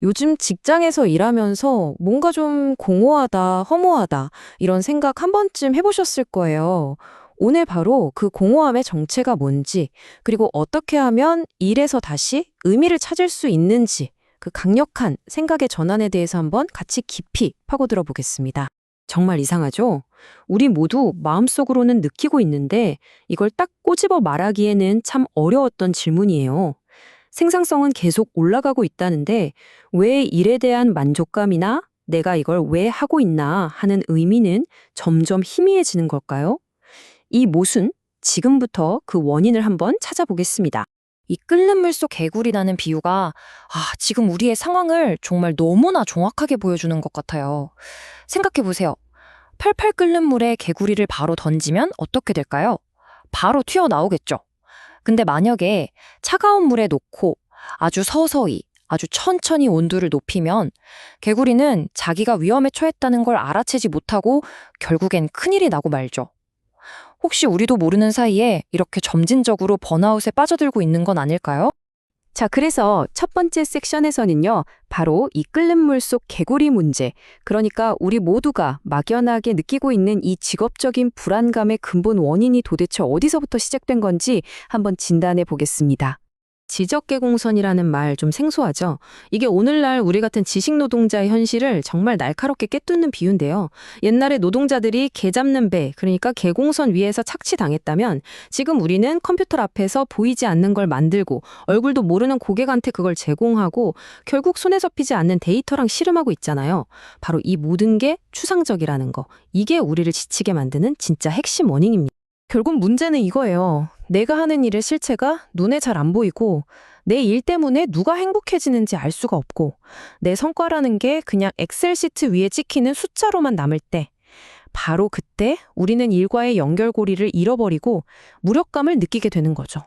요즘 직장에서 일하면서 뭔가 좀 공허하다, 허무하다, 이런 생각 한 번쯤 해보셨을 거예요. 오늘 바로 그 공허함의 정체가 뭔지, 그리고 어떻게 하면 일에서 다시 의미를 찾을 수 있는지, 그 강력한 생각의 전환에 대해서 한번 같이 깊이 파고들어 보겠습니다. 정말 이상하죠? 우리 모두 마음속으로는 느끼고 있는데, 이걸 딱 꼬집어 말하기에는 참 어려웠던 질문이에요. 생산성은 계속 올라가고 있다는데 왜 일에 대한 만족감이나 내가 이걸 왜 하고 있나 하는 의미는 점점 희미해지는 걸까요? 이 모순, 지금부터 그 원인을 한번 찾아보겠습니다. 이 끓는 물 속 개구리라는 비유가 지금 우리의 상황을 정말 너무나 정확하게 보여주는 것 같아요. 생각해 보세요. 팔팔 끓는 물에 개구리를 바로 던지면 어떻게 될까요? 바로 튀어나오겠죠. 근데 만약에 차가운 물에 놓고 아주 서서히, 아주 천천히 온도를 높이면 개구리는 자기가 위험에 처했다는 걸 알아채지 못하고 결국엔 큰일이 나고 말죠. 혹시 우리도 모르는 사이에 이렇게 점진적으로 번아웃에 빠져들고 있는 건 아닐까요? 자, 그래서 첫 번째 섹션에서는요, 바로 이 끓는 물 속 개구리 문제, 그러니까 우리 모두가 막연하게 느끼고 있는 이 직업적인 불안감의 근본 원인이 도대체 어디서부터 시작된 건지 한번 진단해 보겠습니다. 지적개공선이라는 말 좀 생소하죠? 이게 오늘날 우리 같은 지식노동자의 현실을 정말 날카롭게 꿰뚫는 비유인데요. 옛날에 노동자들이 개 잡는 배, 그러니까 개공선 위에서 착취당했다면 지금 우리는 컴퓨터 앞에서 보이지 않는 걸 만들고 얼굴도 모르는 고객한테 그걸 제공하고 결국 손에 잡히지 않는 데이터랑 씨름하고 있잖아요. 바로 이 모든 게 추상적이라는 거. 이게 우리를 지치게 만드는 진짜 핵심 원인입니다. 결국 문제는 이거예요. 내가 하는 일의 실체가 눈에 잘 안 보이고 내 일 때문에 누가 행복해지는지 알 수가 없고 내 성과라는 게 그냥 엑셀 시트 위에 찍히는 숫자로만 남을 때 바로 그때 우리는 일과의 연결고리를 잃어버리고 무력감을 느끼게 되는 거죠.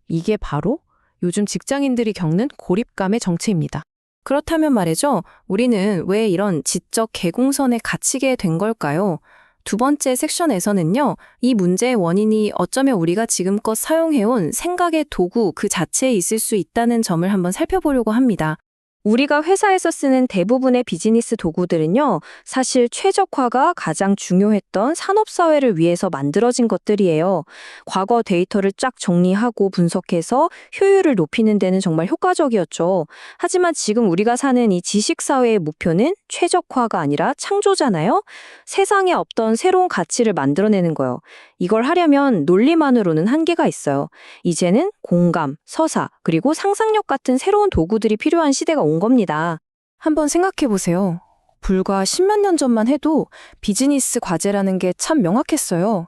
이게 바로 요즘 직장인들이 겪는 고립감의 정체입니다. 그렇다면 말이죠. 우리는 왜 이런 지적 개공선에 갇히게 된 걸까요? 두 번째 섹션에서는요, 이 문제의 원인이 어쩌면 우리가 지금껏 사용해온 생각의 도구 그 자체에 있을 수 있다는 점을 한번 살펴보려고 합니다. 우리가 회사에서 쓰는 대부분의 비즈니스 도구들은요, 사실 최적화가 가장 중요했던 산업사회를 위해서 만들어진 것들이에요. 과거 데이터를 쫙 정리하고 분석해서 효율을 높이는 데는 정말 효과적이었죠. 하지만 지금 우리가 사는 이 지식사회의 목표는 최적화가 아니라 창조잖아요? 세상에 없던 새로운 가치를 만들어내는 거요. 이걸 하려면 논리만으로는 한계가 있어요. 이제는 공감, 서사, 그리고 상상력 같은 새로운 도구들이 필요한 시대가 온 겁니다. 한번 생각해 보세요. 불과 10몇 년 전만 해도 비즈니스 과제라는 게 참 명확했어요.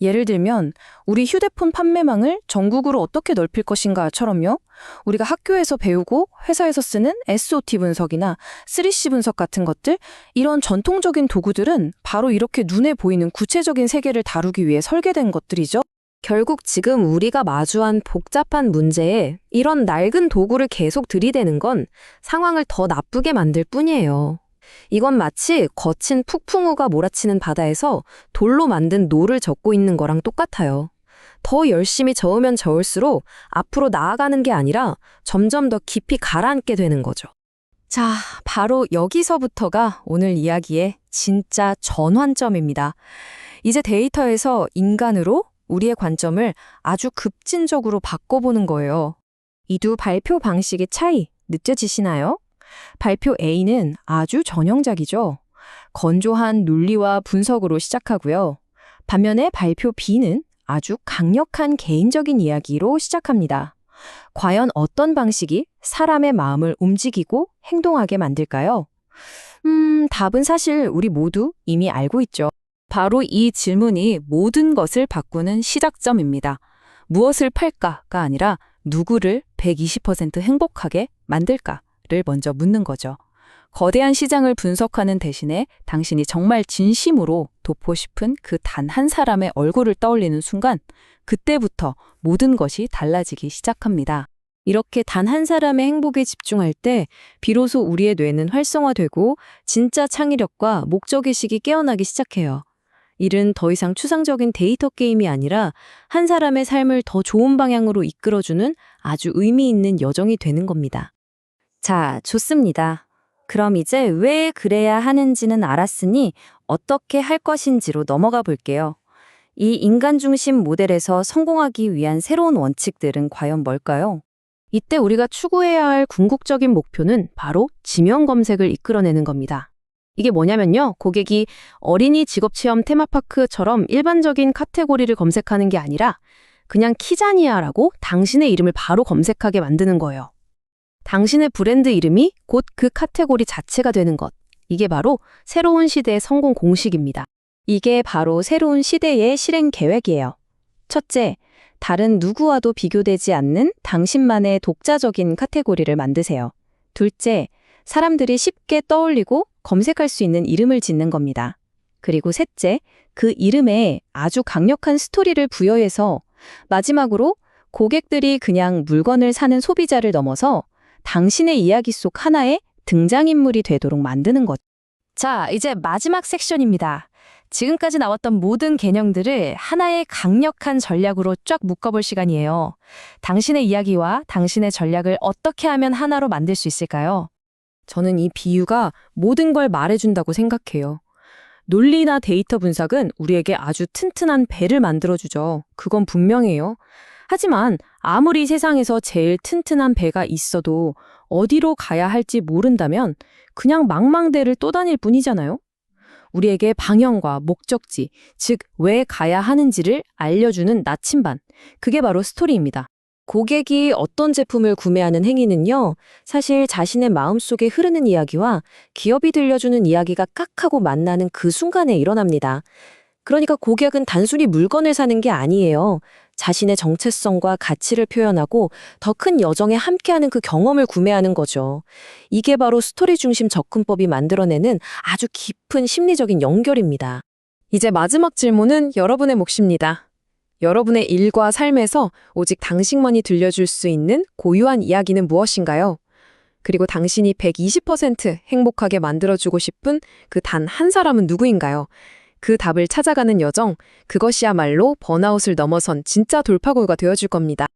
예를 들면 우리 휴대폰 판매망을 전국으로 어떻게 넓힐 것인가처럼요. 우리가 학교에서 배우고 회사에서 쓰는 SOT 분석이나 3C 분석 같은 것들, 이런 전통적인 도구들은 바로 이렇게 눈에 보이는 구체적인 세계를 다루기 위해 설계된 것들이죠. 결국 지금 우리가 마주한 복잡한 문제에 이런 낡은 도구를 계속 들이대는 건 상황을 더 나쁘게 만들 뿐이에요. 이건 마치 거친 폭풍우가 몰아치는 바다에서 돌로 만든 노를 젓고 있는 거랑 똑같아요. 더 열심히 저으면 저을수록 앞으로 나아가는 게 아니라 점점 더 깊이 가라앉게 되는 거죠. 자, 바로 여기서부터가 오늘 이야기의 진짜 전환점입니다. 이제 데이터에서 인간으로 우리의 관점을 아주 급진적으로 바꿔보는 거예요. 이 두 발표 방식의 차이 느껴지시나요? 발표 A는 아주 전형적이죠. 건조한 논리와 분석으로 시작하고요. 반면에 발표 B는 아주 강력한 개인적인 이야기로 시작합니다. 과연 어떤 방식이 사람의 마음을 움직이고 행동하게 만들까요? 답은 사실 우리 모두 이미 알고 있죠. 바로 이 질문이 모든 것을 바꾸는 시작점입니다. 무엇을 팔까가 아니라 누구를 120% 행복하게 만들까를 먼저 묻는 거죠. 거대한 시장을 분석하는 대신에 당신이 정말 진심으로 돕고 싶은 그 단 한 사람의 얼굴을 떠올리는 순간, 그때부터 모든 것이 달라지기 시작합니다. 이렇게 단 한 사람의 행복에 집중할 때 비로소 우리의 뇌는 활성화되고 진짜 창의력과 목적의식이 깨어나기 시작해요. 일은 더 이상 추상적인 데이터 게임이 아니라 한 사람의 삶을 더 좋은 방향으로 이끌어주는 아주 의미 있는 여정이 되는 겁니다. 자, 좋습니다. 그럼 이제 왜 그래야 하는지는 알았으니 어떻게 할 것인지로 넘어가 볼게요. 이 인간 중심 모델에서 성공하기 위한 새로운 원칙들은 과연 뭘까요? 이때 우리가 추구해야 할 궁극적인 목표는 바로 지명 검색을 이끌어내는 겁니다. 이게 뭐냐면요. 고객이 어린이 직업체험 테마파크처럼 일반적인 카테고리를 검색하는 게 아니라 그냥 키자니아라고 당신의 이름을 바로 검색하게 만드는 거예요. 당신의 브랜드 이름이 곧 그 카테고리 자체가 되는 것. 이게 바로 새로운 시대의 성공 공식입니다. 이게 바로 새로운 시대의 실행 계획이에요. 첫째, 다른 누구와도 비교되지 않는 당신만의 독자적인 카테고리를 만드세요. 둘째, 사람들이 쉽게 떠올리고 검색할 수 있는 이름을 짓는 겁니다. 그리고 셋째, 그 이름에 아주 강력한 스토리를 부여해서 마지막으로 고객들이 그냥 물건을 사는 소비자를 넘어서 당신의 이야기 속 하나의 등장인물이 되도록 만드는 것. 자, 이제 마지막 섹션입니다. 지금까지 나왔던 모든 개념들을 하나의 강력한 전략으로 쫙 묶어볼 시간이에요. 당신의 이야기와 당신의 전략을 어떻게 하면 하나로 만들 수 있을까요? 저는 이 비유가 모든 걸 말해준다고 생각해요. 논리나 데이터 분석은 우리에게 아주 튼튼한 배를 만들어주죠. 그건 분명해요. 하지만 아무리 세상에서 제일 튼튼한 배가 있어도 어디로 가야 할지 모른다면 그냥 망망대를 또 다닐 뿐이잖아요. 우리에게 방향과 목적지, 즉 왜 가야 하는지를 알려주는 나침반. 그게 바로 스토리입니다. 고객이 어떤 제품을 구매하는 행위는요, 사실 자신의 마음속에 흐르는 이야기와 기업이 들려주는 이야기가 깍하고 만나는 그 순간에 일어납니다. 그러니까 고객은 단순히 물건을 사는 게 아니에요. 자신의 정체성과 가치를 표현하고 더 큰 여정에 함께하는 그 경험을 구매하는 거죠. 이게 바로 스토리 중심 접근법이 만들어내는 아주 깊은 심리적인 연결입니다. 이제 마지막 질문은 여러분의 몫입니다. 여러분의 일과 삶에서 오직 당신만이 들려줄 수 있는 고유한 이야기는 무엇인가요? 그리고 당신이 120% 행복하게 만들어주고 싶은 그 단 한 사람은 누구인가요? 그 답을 찾아가는 여정, 그것이야말로 번아웃을 넘어선 진짜 돌파구가 되어줄 겁니다.